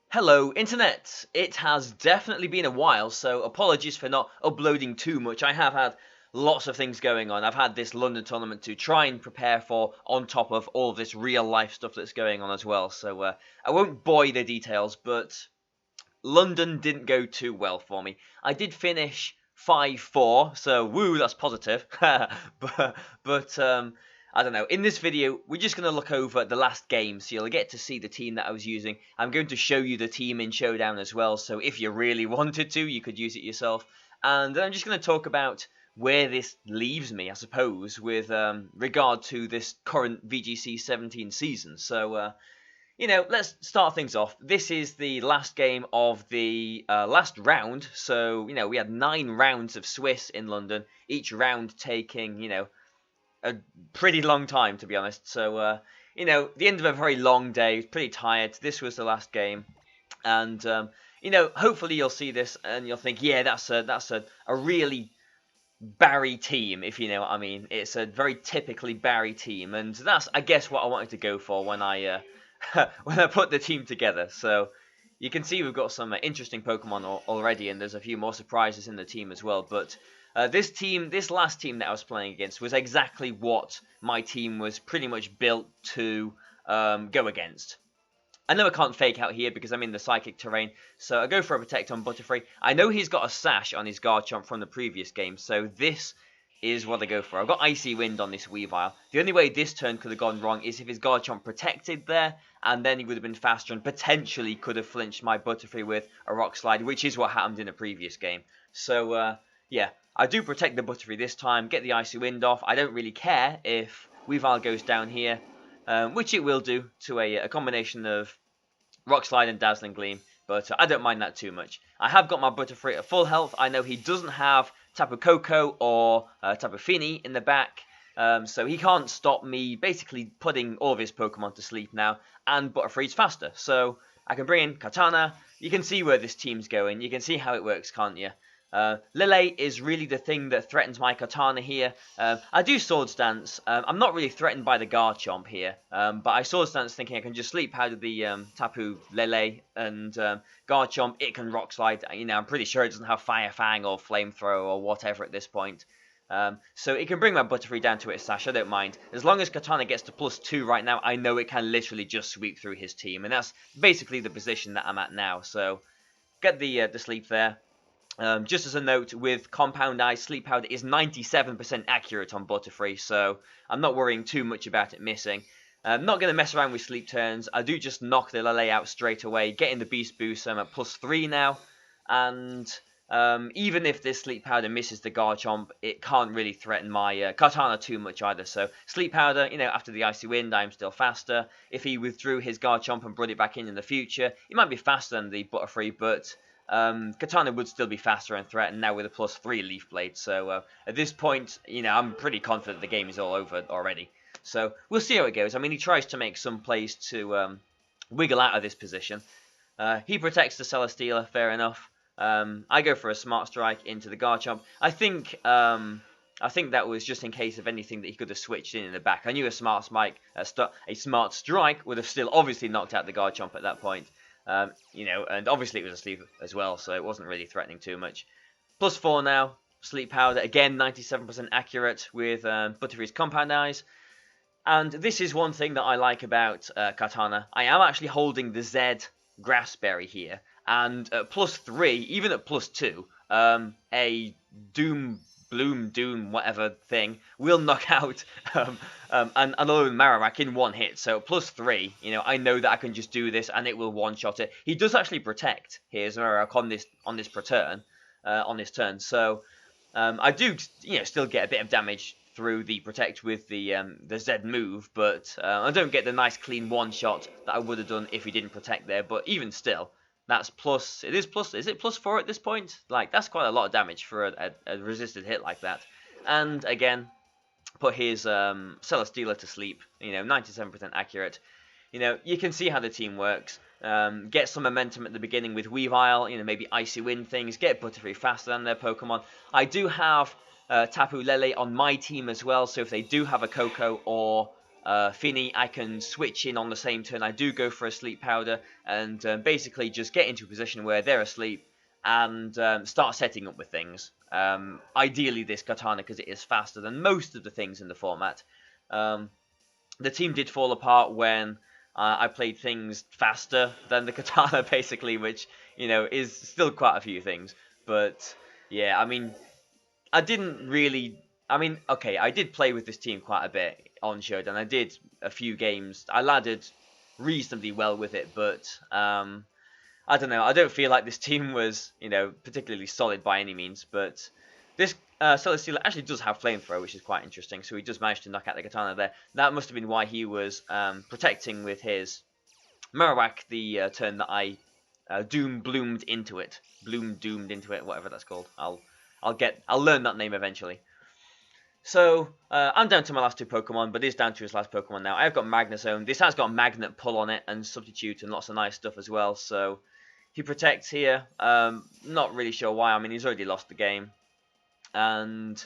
Hello, Internet! It has definitely been a while, so apologies for not uploading too much. I have had lots of things going on. I've had this London tournament to try and prepare for, on top of all of this real life stuff that's going on as well. So I won't bore you the details, but London didn't go too well for me. I did finish 5-4, so woo, that's positive. but I don't know. In this video, we're just going to look over the last game, so you'll get to see the team that I was using. I'm going to show you the team in Showdown as well, so if you really wanted to, you could use it yourself. And then I'm just going to talk about where this leaves me, I suppose, with regard to this current VGC 17 season. So, let's start things off. This is the last game of the last round. So, we had 9 rounds of Swiss in London, each round taking, a pretty long time, to be honest. So, the end of a very long day, pretty tired. This was the last game. And, hopefully you'll see this and you'll think, yeah, that's a really Barry team, if you know what I mean. It's a very typically Barry team. And that's, I guess, what I wanted to go for when I when I put the team together. So you can see we've got some interesting Pokemon already, and there's a few more surprises in the team as well. But this last team that I was playing against was exactly what my team was pretty much built to go against. I know I can't fake out here because I'm in the psychic terrain, so I go for a Protect on Butterfree. I know he's got a Sash on his Garchomp from the previous game, so this is what I go for. I've got Icy Wind on this Weavile. The only way this turn could have gone wrong is if his Garchomp protected there, and then he would have been faster and potentially could have flinched my Butterfree with a Rock Slide, which is what happened in the previous game. So, yeah, I do protect the Butterfree this time, get the Icy Wind off. I don't really care if Weavile goes down here, which it will do to a combination of Rock Slide and Dazzling Gleam, but I don't mind that too much. I have got my Butterfree at full health. I know he doesn't have Tapu Koko or Tapu Fini in the back, so he can't stop me basically putting all of his Pokemon to sleep now, and Butterfree's faster, so I can bring in Katana. You can see where this team's going. You can see how it works, can't you? Lele is really the thing that threatens my Katana here. I do Swords Dance. I'm not really threatened by the Garchomp here, but I Swords Dance thinking I can just Sleep Powder the Tapu Lele and Garchomp. It can Rock Slide. I'm pretty sure it doesn't have Fire Fang or Flamethrower or whatever at this point. So it can bring my Butterfree down to its Sash. I don't mind. As long as Katana gets to +2 right now, I know it can literally just sweep through his team, and that's basically the position that I'm at now. So get the sleep there. Just as a note, with Compound Eyes, Sleep Powder is 97% accurate on Butterfree, so I'm not worrying too much about it missing. I'm not going to mess around with Sleep Turns. I do just knock the Lele out straight away, getting the Beast Boost. I'm at +3 now, and even if this Sleep Powder misses the Garchomp, it can't really threaten my Katana too much either. So Sleep Powder, after the Icy Wind, I'm still faster. If he withdrew his Garchomp and brought it back in the future, he might be faster than the Butterfree, but Katana would still be faster and threatened now with a +3 Leaf Blade. So at this point, I'm pretty confident the game is all over already. So we'll see how it goes. I mean, he tries to make some plays to wiggle out of this position. He protects the Celesteela, fair enough. I go for a Smart Strike into the Garchomp. I think that was just in case of anything that he could have switched in the back. I knew a Smart Strike would have still obviously knocked out the Garchomp at that point. And obviously it was asleep as well, so it wasn't really threatening too much. +4 now, Sleep Powder, again 97% accurate with Butterfree's Compound Eyes. And this is one thing that I like about Katana. I am actually holding the Z Grassberry here, and at +3, even at +2, a Doom, whatever thing, will knock out an Alolan Marowak in one hit. So +3, I know that I can just do this and it will one-shot it. He does actually protect his Marowak on this turn. So I do, still get a bit of damage through the protect with the Z move, but I don't get the nice clean one-shot that I would have done if he didn't protect there. But even still, that's is it +4 at this point? Like, that's quite a lot of damage for a resisted hit like that. And again, put his Celesteela to sleep, 97% accurate. You can see how the team works. Get some momentum at the beginning with Weavile, maybe Icy Wind things, get Butterfree faster than their Pokemon. I do have Tapu Lele on my team as well, so if they do have a Koko or Finny, I can switch in on the same turn I do go for a sleep powder, and basically just get into a position where they're asleep and start setting up with things. Ideally this katana, because it is faster than most of the things in the format. The team did fall apart when I played things faster than the katana, basically, which, you know, is still quite a few things. But yeah, I mean, I didn't really. I mean, okay, I did play with this team quite a bit on Showdown. I did a few games. I laddered reasonably well with it, but I don't know. I don't feel like this team was, you know, particularly solid by any means. But this Celesteela actually does have flamethrower, which is quite interesting. So he does manage to knock out the katana there. That must have been why he was protecting with his Marowak the turn that I bloomed into it, doomed into it, whatever that's called. I'll learn that name eventually. So, I'm down to my last two Pokemon, but he's down to his last Pokemon now. I've got Magnezone. This has got Magnet Pull on it, and Substitute, and lots of nice stuff as well. So, he protects here. Not really sure why. I mean, he's already lost the game. And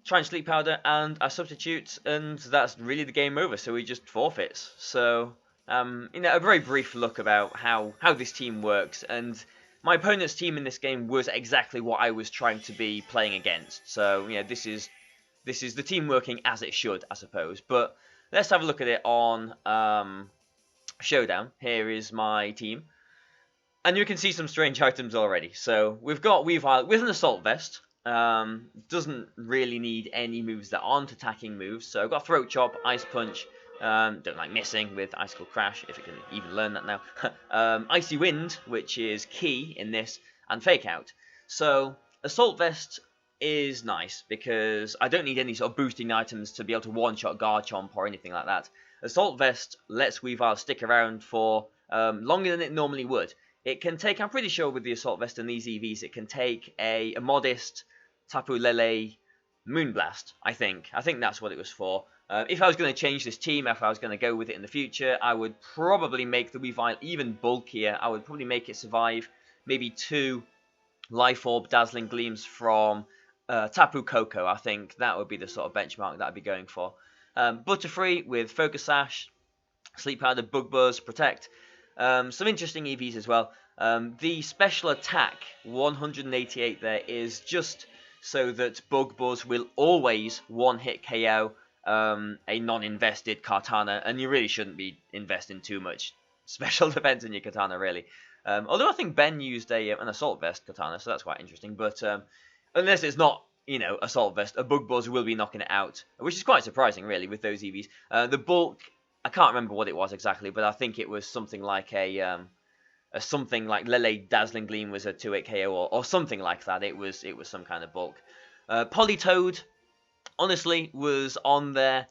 try and Sleep Powder, and I Substitute, and that's really the game over. So, he just forfeits. So, you know, a very brief look about how this team works, and my opponent's team in this game was exactly what I was trying to be playing against. So, you know, this is the team working as it should, I suppose. But let's have a look at it on Showdown. Here is my team. And you can see some strange items already. So we've got Weavile with an Assault Vest. Doesn't really need any moves that aren't attacking moves. So I've got Throat Chop, Ice Punch. Don't like missing with Icicle Crash, if it can even learn that now. Icy Wind, which is key in this, and Fake Out. So Assault Vest is nice because I don't need any sort of boosting items to be able to one-shot Garchomp or anything like that. Assault Vest lets Weavile stick around for longer than it normally would. It can take, I'm pretty sure with the Assault Vest and these EVs, it can take a modest Tapu Lele Moonblast, I think. I think that's what it was for. If I was going to change this team, if I was going to go with it in the future, I would probably make the Weavile even bulkier. I would probably make it survive maybe 2 Life Orb Dazzling Gleams from Tapu Koko. I think that would be the sort of benchmark that I'd be going for. Butterfree with Focus Sash, Sleep Powder, Bug Buzz, Protect. Some interesting EVs as well. The special attack 188 there is just so that Bug Buzz will always one-hit KO a non-invested Kartana, and you really shouldn't be investing too much special defense in your Katana, really. Although I think Ben used an Assault Vest Katana, so that's quite interesting. But unless it's not, you know, Assault Vest, a Bug Buzz will be knocking it out, which is quite surprising, really, with those EVs. The bulk, I can't remember what it was exactly, but I think it was something like something like Lele Dazzling Gleam was a 2-8 KO or something like that. It was some kind of bulk. Politoed, honestly, was on there,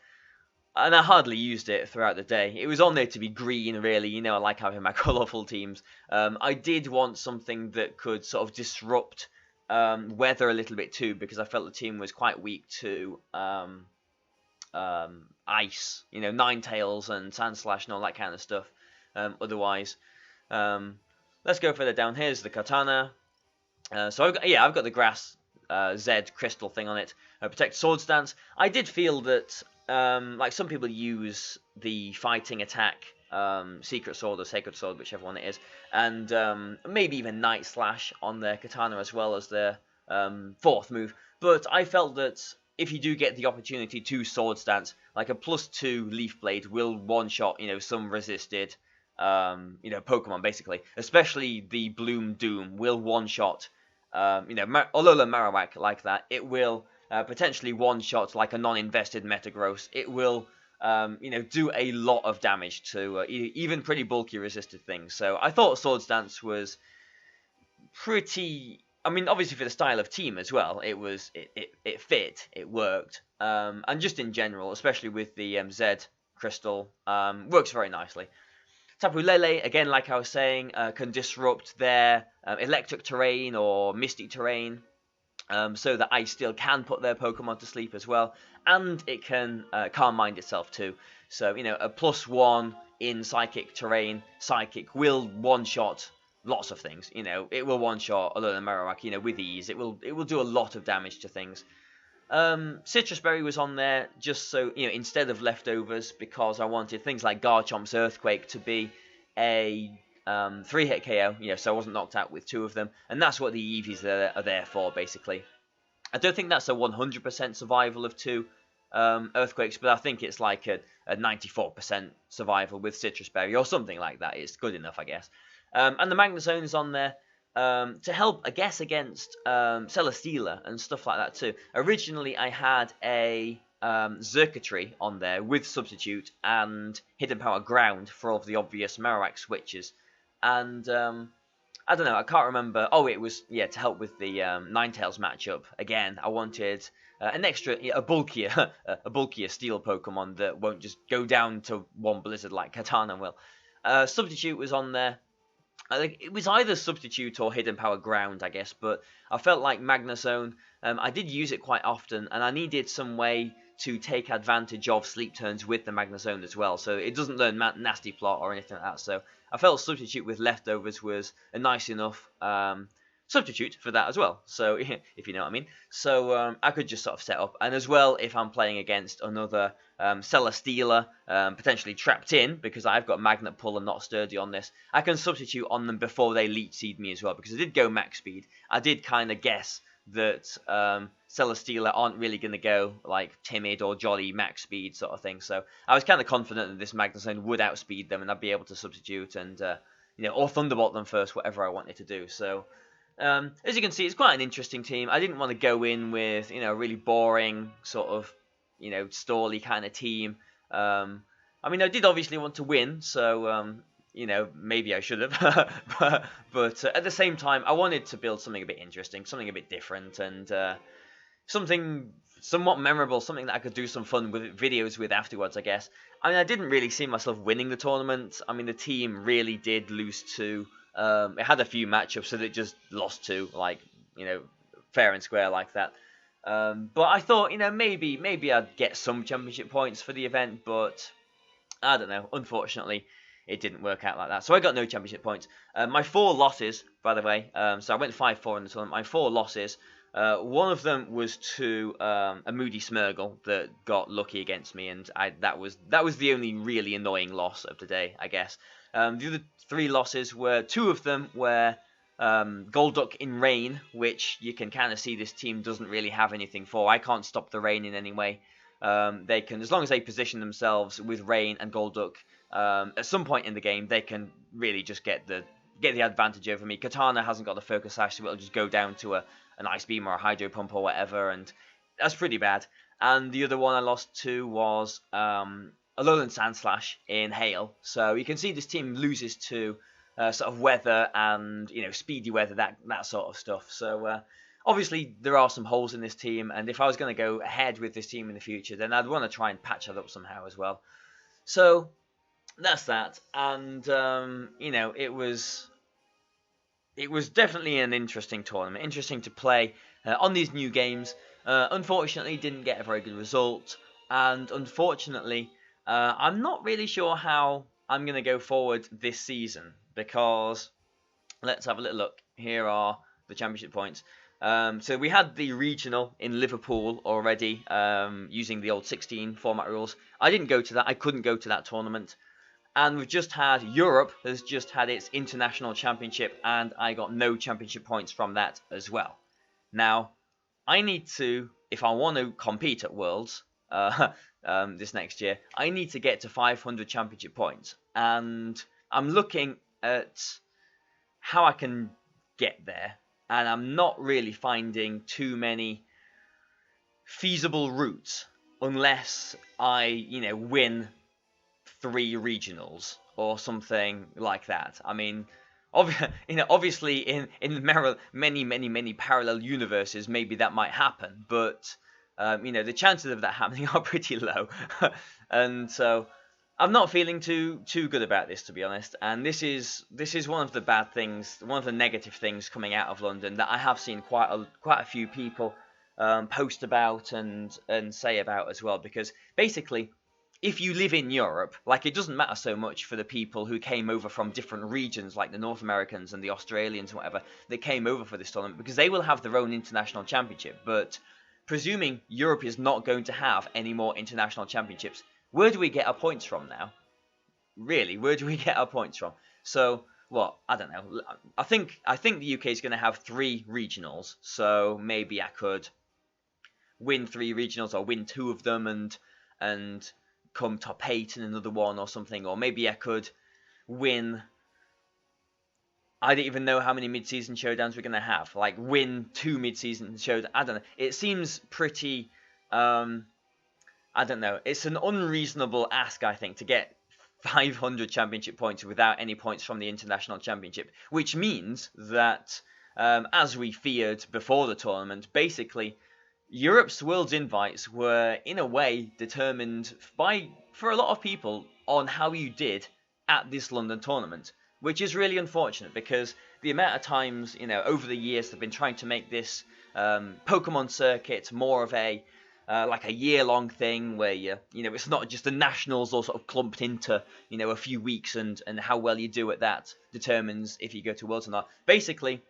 and I hardly used it throughout the day. It was on there to be green, really. You know, I like having my colourful teams. I did want something that could sort of disrupt weather a little bit too, because I felt the team was quite weak to ice. You know, Ninetales and Sandslash and all that kind of stuff. Otherwise, let's go further down. Here's the Katana. So I've got the Grass Z crystal thing on it. Protect Sword Stance. I did feel that like some people use the fighting attack, Secret Sword or Sacred Sword, whichever one it is, and maybe even Night Slash on their Katana as well as their 4th move. But I felt that if you do get the opportunity to Sword Stance, like a +2 Leaf Blade will one-shot, you know, some resisted, you know, Pokemon basically. Especially the Bloom Doom will one-shot, you know, Alola Marowak like that. It will potentially one-shot like a non-invested Metagross. It will, you know, do a lot of damage to even pretty bulky resisted things. So I thought Sword Stance was pretty. I mean, obviously for the style of team as well, it fit, it worked, and just in general, especially with the Z crystal, works very nicely. Tapu Lele, again, like I was saying, can disrupt their electric terrain or mystic terrain, so that Ice Steel can put their Pokemon to sleep as well, and it can Calm Mind itself too. So, you know, a +1 in Psychic terrain, Psychic will one-shot lots of things. You know, it will one-shot Alola Marowak, you know, with ease. It will do a lot of damage to things. Citrus Berry was on there just so, instead of leftovers, because I wanted things like Garchomp's Earthquake to be a 3-hit KO, so I wasn't knocked out with 2 of them, and that's what the EVs are there for, basically. I don't think that's a 100% survival of 2 Earthquakes, but I think it's like a 94% survival with Citrus Berry, or something like that. It's good enough, I guess. And the Magnezone is on there to help, I guess, against Celesteela and stuff like that too. Originally, I had a Xurkitree on there with Substitute and Hidden Power Ground for all of the obvious Marowak switches. And I don't know, I can't remember. Oh, it was, to help with the Ninetales matchup. Again, I wanted a bulkier Steel Pokemon that won't just go down to 1 Blizzard like Katana will. Substitute was on there. I think it was either Substitute or Hidden Power Ground, I guess, but I felt like Magnezone, I did use it quite often, and I needed some way to take advantage of Sleep Turns with the Magnezone as well, so it doesn't learn Nasty Plot or anything like that, so I felt Substitute with Leftovers was a nice enough substitute for that as well, so if you know what I mean. So I could just sort of set up, and as well, if I'm playing against another Celesteela, potentially trapped in, because I've got Magnet Pull and not Sturdy on this, I can substitute on them before they Leech Seed me as well, because I did go max speed. I did kind of guess that Celesteela aren't really going to go like Timid or Jolly max speed sort of thing, so I was kind of confident that this Magnezone would outspeed them and I'd be able to substitute and or Thunderbolt them first, whatever I wanted to do. So as you can see, it's quite an interesting team. I didn't want to go in with a really boring sort of stally kind of team. I mean, I did obviously want to win, so maybe I should have, but at the same time, I wanted to build something a bit interesting, something a bit different, and something somewhat memorable, something that I could do some fun with videos with afterwards, I guess. I mean, I didn't really see myself winning the tournament. I mean, the team really did lose to. It had a few matchups that it just lost to, like, fair and square like that. But I thought, maybe I'd get some championship points for the event, but I don't know. Unfortunately, it didn't work out like that. So I got no championship points. My 4 losses, by the way, so I went 5-4 in the tournament. My 4 losses, one of them was to a Moody Smeargle that got lucky against me, and that was the only really annoying loss of the day, I guess. The other 3 losses were 2 of them were Golduck in Rain, which you can kind of see this team doesn't really have anything for. I can't stop the Rain in any way. They can, as long as they position themselves with Rain and Golduck, at some point in the game, they can really just get the advantage over me. Katana hasn't got the Focus Sash, so it'll just go down to an Ice Beam or a Hydro Pump or whatever, and that's pretty bad. And the other one I lost to was Alolan Sandslash in Hail. So you can see this team loses to sort of weather and speedy weather, that sort of stuff. So obviously there are some holes in this team, and if I was going to go ahead with this team in the future, then I'd want to try and patch that up somehow as well. So that's that, and it was definitely an interesting tournament, interesting to play on these new games. Unfortunately, didn't get a very good result, and unfortunately, I'm not really sure how I'm going to go forward this season, because let's have a little look. Here are the championship points. So we had the regional in Liverpool already, using the old 16 format rules. I didn't go to that. I couldn't go to that tournament. And we've just had Europe has just had its international championship, and I got no championship points from that as well. Now, I need to, if I want to compete at Worlds this next year, I need to get to 500 championship points, and I'm looking at how I can get there, and I'm not really finding too many feasible routes unless I, win 3 regionals or something like that. I mean, obviously in many parallel universes, maybe that might happen, but the chances of that happening are pretty low, and so I'm not feeling too good about this, to be honest. And this is one of the bad things, one of the negative things coming out of London that I have seen quite a few people post about and say about as well, because basically, if you live in Europe, like, it doesn't matter so much for the people who came over from different regions, like the North Americans and the Australians and whatever, that came over for this tournament, because they will have their own international championship. But presuming Europe is not going to have any more international championships, where do we get our points from now? Really, where do we get our points from? So, well, I don't know. I think the UK is going to have 3 regionals, so maybe I could win 3 regionals or win 2 of them and come top 8 in another one or something, or maybe I could win. I don't even know how many mid-season showdowns we're going to have. Like, win 2 mid-season showdowns. I don't know. It seems pretty, I don't know. It's an unreasonable ask, I think, to get 500 championship points without any points from the international championship. Which means that, as we feared before the tournament, basically, Europe's World's Invites were, in a way, determined for a lot of people on how you did at this London tournament. Which is really unfortunate because the amount of times, over the years they've been trying to make this Pokemon circuit more of a like a year-long thing where it's not just the nationals all sort of clumped into a few weeks and how well you do at that determines if you go to Worlds or not. Basically,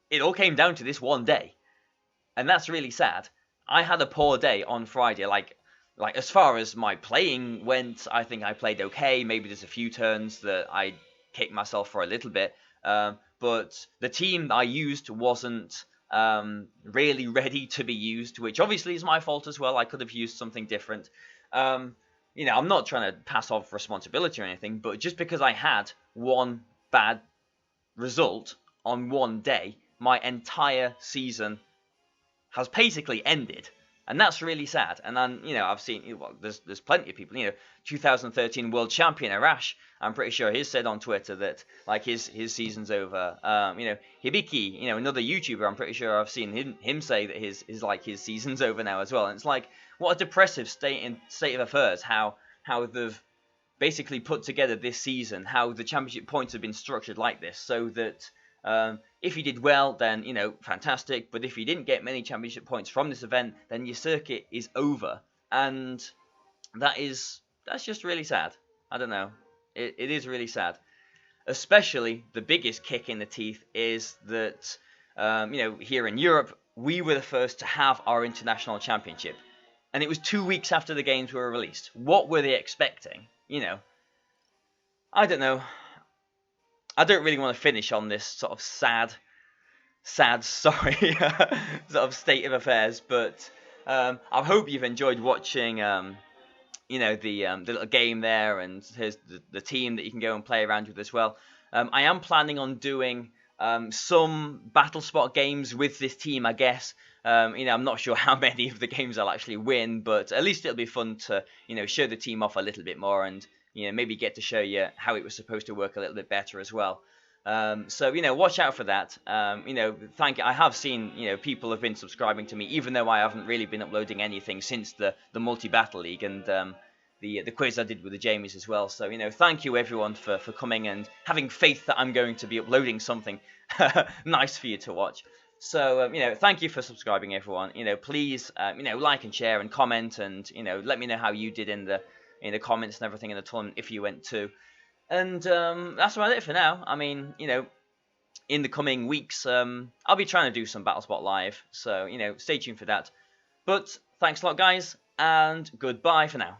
it all came down to this one day, and that's really sad. I had a poor day on Friday, like as far as my playing went, I think I played okay. Maybe there's a few turns that I kicked myself for a little bit. But the team I used wasn't really ready to be used, which obviously is my fault as well. I could have used something different. I'm not trying to pass off responsibility or anything, but just because I had one bad result on one day, my entire season has basically ended. And that's really sad. And then, I've seen, there's plenty of people, 2013 world champion Arash, I'm pretty sure he said on Twitter that, like, his season's over. Hibiki, another YouTuber, I'm pretty sure I've seen him say that his season's over now as well. And it's like, what a depressive state of affairs, how they've basically put together this season, how the championship points have been structured like this, so that if you did well, then, fantastic. But if you didn't get many championship points from this event, then your circuit is over. And that's just really sad. I don't know. It is really sad. Especially the biggest kick in the teeth is that, here in Europe, we were the first to have our international championship. And it was 2 weeks after the games were released. What were they expecting? I don't know. I don't really want to finish on this sort of sad, sorry, sort of state of affairs, but I hope you've enjoyed watching, the little game there, and here's the team that you can go and play around with as well. I am planning on doing some Battle Spot games with this team, I guess. I'm not sure how many of the games I'll actually win, but at least it'll be fun to, show the team off a little bit more and maybe get to show you how it was supposed to work a little bit better as well. So, watch out for that. I have seen, people have been subscribing to me, even though I haven't really been uploading anything since the multi-battle league and the quiz I did with the Jamies as well. So, thank you everyone for coming and having faith that I'm going to be uploading something nice for you to watch. So, thank you for subscribing, everyone. Please, like and share and comment and, let me know how you did in the comments and everything in the tournament if you went too. And that's about it for now. I mean, in the coming weeks, I'll be trying to do some BattleSpot Live. So, stay tuned for that. But thanks a lot, guys, and goodbye for now.